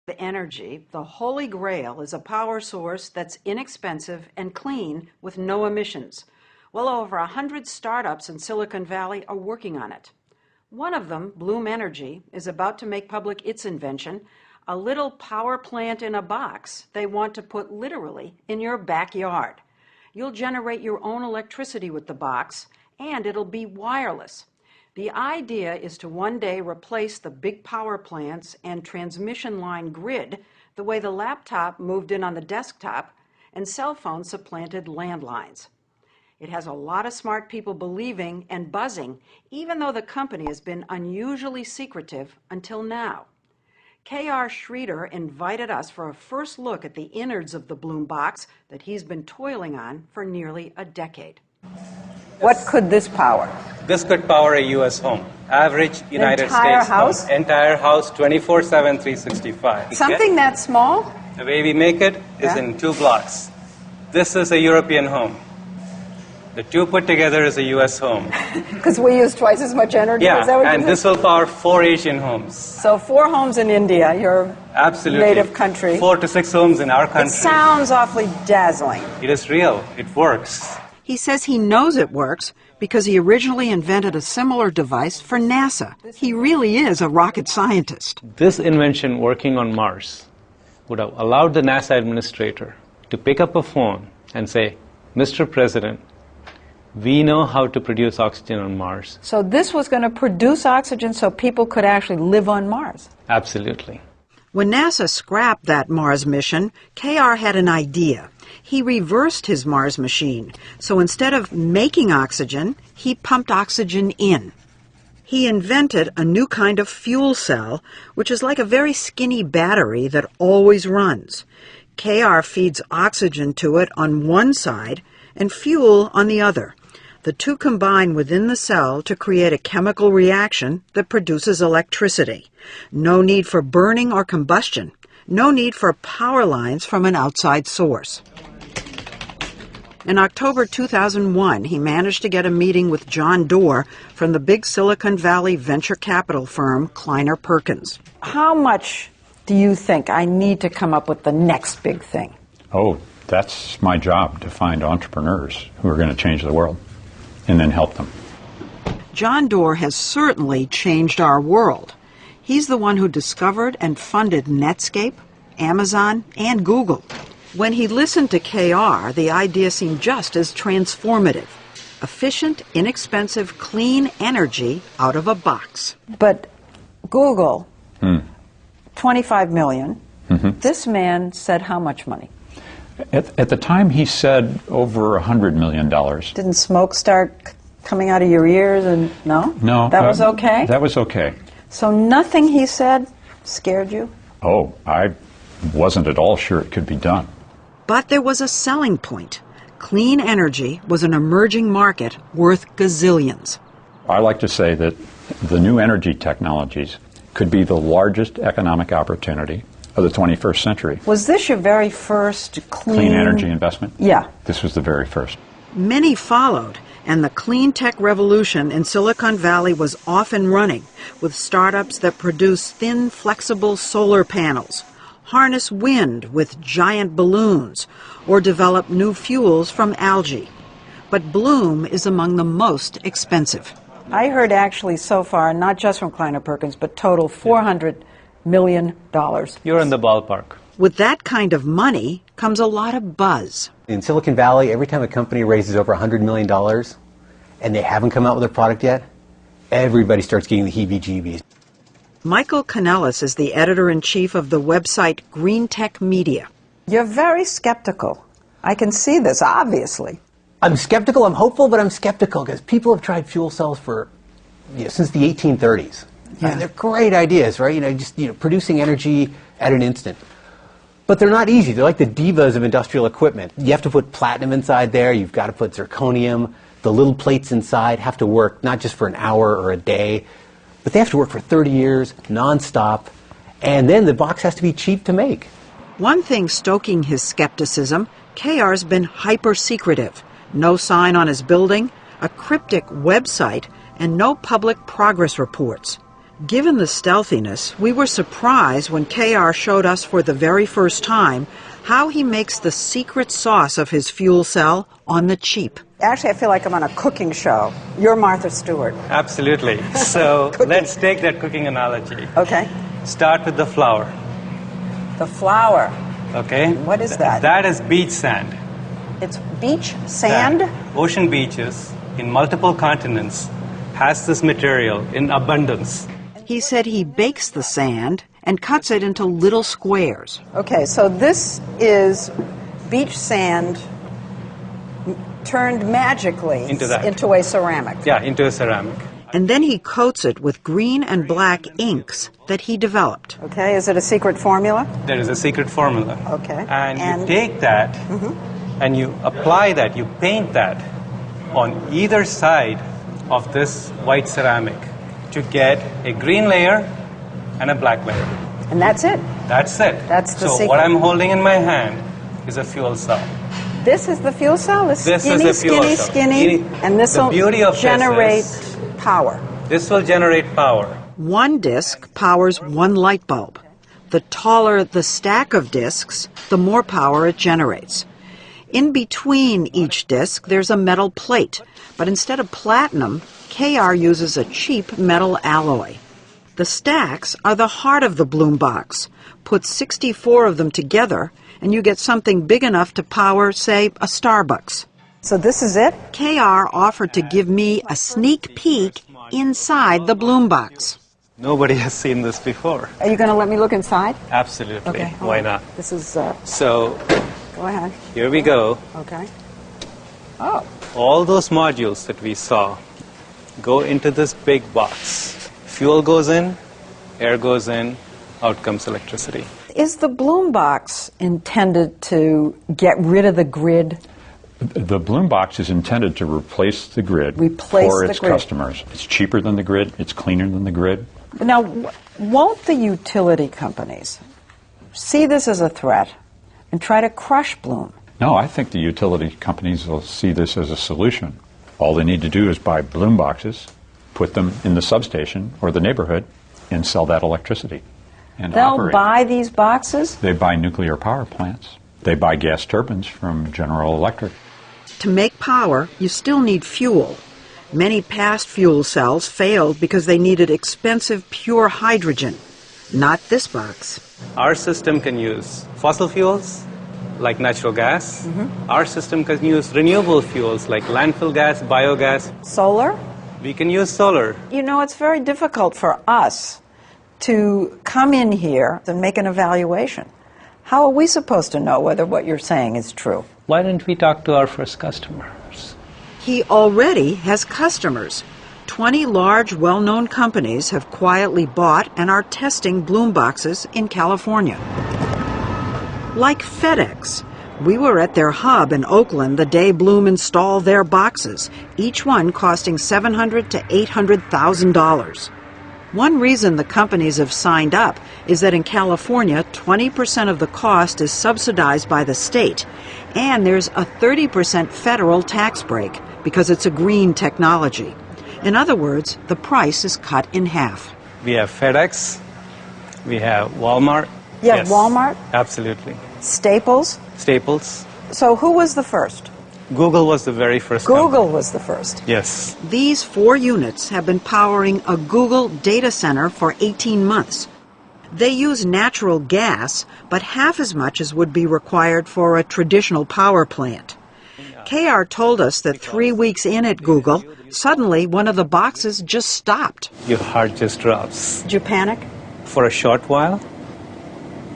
Energy, the holy grail, is a power source that's inexpensive and clean with no emissions. Well over 100 startups in Silicon Valley are working on it. One of them, Bloom Energy, is about to make public its invention, a little power plant in a box they want to put literally in your backyard. You'll generate your own electricity with the box, and it'll be wireless. The idea is to one day replace the big power plants and transmission line grid the way the laptop moved in on the desktop and cell phones supplanted landlines. It has a lot of smart people believing and buzzing, even though the company has been unusually secretive until now. K.R. Schroeder invited us for a first look at the innards of the Bloom box that he's been toiling on for nearly a decade. What could this power? This could power a U.S. home. Average United States house? home. Entire house, 24/7, 365. Something that small? The way we make it is in 2 blocks. This is a European home. The 2 put together is a U.S. home. Because we use twice as much energy? Yeah, is that what and this will power 4 Asian homes. So 4 homes in India, your Absolutely. native country. 4 to 6 homes in our country. It sounds awfully dazzling. It is real. It works. He says he knows it works because he originally invented a similar device for NASA. He really is a rocket scientist. This invention working on Mars would have allowed the NASA administrator to pick up a phone and say, Mr. President, we know how to produce oxygen on Mars. So this was going to produce oxygen so people could actually live on Mars? Absolutely. When NASA scrapped that Mars mission, K.R. had an idea. He reversed his Mars machine, so instead of making oxygen, he pumped oxygen in. He invented a new kind of fuel cell, which is like a very skinny battery that always runs. K.R. feeds oxygen to it on one side and fuel on the other. The two combine within the cell to create a chemical reaction that produces electricity. No need for burning or combustion. No need for power lines from an outside source. In October 2001, he managed to get a meeting with John Doerr from the big Silicon Valley venture capital firm Kleiner Perkins. How much do you think I need to come up with the next big thing? Oh, that's my job, to find entrepreneurs who are going to change the world and then help them. John Doerr has certainly changed our world. He's the one who discovered and funded Netscape, Amazon, and Google. When he listened to K.R., the idea seemed just as transformative. Efficient, inexpensive, clean energy out of a box. But Google, 25 million. This man said how much money? At the time, he said over $100 million. Didn't smoke start coming out of your ears? And no? No. That was okay? That was okay. So nothing he said scared you? Oh, I wasn't at all sure it could be done. But there was a selling point. Clean energy was an emerging market worth gazillions. I like to say that the new energy technologies could be the largest economic opportunity of the 21st century. Was this your very first Clean energy investment? Yeah. This was the very first. Many followed, and the clean tech revolution in Silicon Valley was off and running, with startups that produce thin, flexible solar panels, harness wind with giant balloons, or develop new fuels from algae. But Bloom is among the most expensive. I heard actually so far, not just from Kleiner Perkins, but total $400 million. You're in the ballpark. With that kind of money comes a lot of buzz. In Silicon Valley, every time a company raises over $100 million and they haven't come out with a product yet, everybody starts getting the heebie-jeebies. Michael Kanellis is the editor-in-chief of the website Green Tech Media. You're very skeptical. I can see this, obviously. I'm skeptical, I'm hopeful, but I'm skeptical because people have tried fuel cells for, since the 1830s. Yeah. And they're great ideas, right? Just producing energy at an instant. But they're not easy. They're like the divas of industrial equipment. You have to put platinum inside there. You've got to put zirconium. The little plates inside have to work not just for an hour or a day, but they have to work for 30 years, nonstop. And then the box has to be cheap to make. One thing stoking his skepticism, K.R.'s been hyper-secretive. No sign on his building, a cryptic website, and no public progress reports. Given the stealthiness, we were surprised when KR showed us for the very first time how he makes the secret sauce of his fuel cell on the cheap. Actually, I feel like I'm on a cooking show. You're Martha Stewart. Absolutely. So let's take that cooking analogy. Okay. Start with the flour. The flour. Okay? What is that? That is beach sand. It's beach sand? Ocean beaches in multiple continents has this material in abundance. He said he bakes the sand and cuts it into little squares. Okay, so this is beach sand turned magically into a ceramic. Yeah, into a ceramic. And then he coats it with green and black inks that he developed. Okay, is it a secret formula? There is a secret formula. Okay. And you take that and you apply that, you paint that on either side of this white ceramic to get a green layer and a black layer. And that's it? That's it. That's the secret. So what I'm holding in my hand is a fuel cell. This is the fuel cell? This is the fuel cell. Skinny, and this will generate power. This will generate power. One disc powers one light bulb. The taller the stack of discs, the more power it generates. In between each disc, there's a metal plate, but instead of platinum, KR uses a cheap metal alloy. The stacks are the heart of the Bloom box. Put 64 of them together, and you get something big enough to power, say, a Starbucks. So this is it? KR offered to give me a sneak peek inside the Bloom box. Nobody has seen this before. Are you going to let me look inside? Absolutely. Okay. Why not? This is... So, go ahead. Here we go. Okay. Oh. All those modules that we saw go into this big box. Fuel goes in, air goes in, out comes electricity. Is the Bloom box intended to get rid of the grid? The Bloom box is intended to replace the grid for its customers. It's cheaper than the grid. It's cleaner than the grid. Now, won't the utility companies see this as a threat and try to crush Bloom? No, I think the utility companies will see this as a solution. All they need to do is buy Bloom boxes, put them in the substation or the neighborhood, and sell that electricity. And they'll buy these boxes? They buy nuclear power plants. They buy gas turbines from General Electric. To make power, you still need fuel. Many past fuel cells failed because they needed expensive pure hydrogen. Not this box. Our system can use fossil fuels, like natural gas. Our system can use renewable fuels, like landfill gas, biogas. Solar? We can use solar. You know, it's very difficult for us to come in here and make an evaluation. How are we supposed to know whether what you're saying is true? Why didn't we talk to our first customers? He already has customers. 20 large, well-known companies have quietly bought and are testing Bloom boxes in California. Like FedEx. We were at their hub in Oakland the day Bloom installed their boxes, each one costing $700,000 to $800,000. One reason the companies have signed up is that in California, 20% of the cost is subsidized by the state, and there's a 30% federal tax break because it's a green technology. In other words, the price is cut in half. We have FedEx, we have Walmart. Yeah, yes. Walmart? Absolutely. Staples? Staples. So who was the first? Google was the very first Google company. Was the first. Yes. These 4 units have been powering a Google data center for 18 months. They use natural gas, but half as much as would be required for a traditional power plant. KR told us that 3 weeks in at Google, suddenly one of the boxes just stopped. Your heart just drops. Did you panic? For a short while?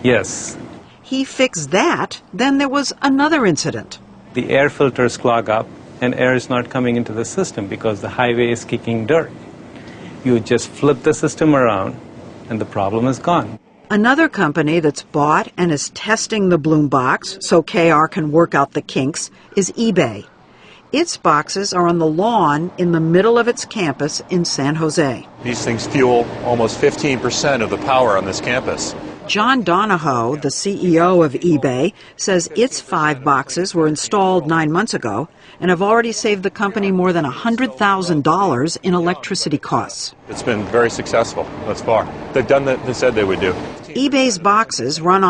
Yes. He fixed that, then there was another incident. The air filters clog up and air is not coming into the system because the highway is kicking dirt. You just flip the system around and the problem is gone. Another company that's bought and is testing the Bloom box so KR can work out the kinks is eBay. Its boxes are on the lawn in the middle of its campus in San Jose. These things fuel almost 15% of the power on this campus. John Donahoe, the CEO of eBay, says its 5 boxes were installed 9 months ago and have already saved the company more than $100,000 in electricity costs. It's been very successful thus far. They've done what they said they would do. eBay's boxes run on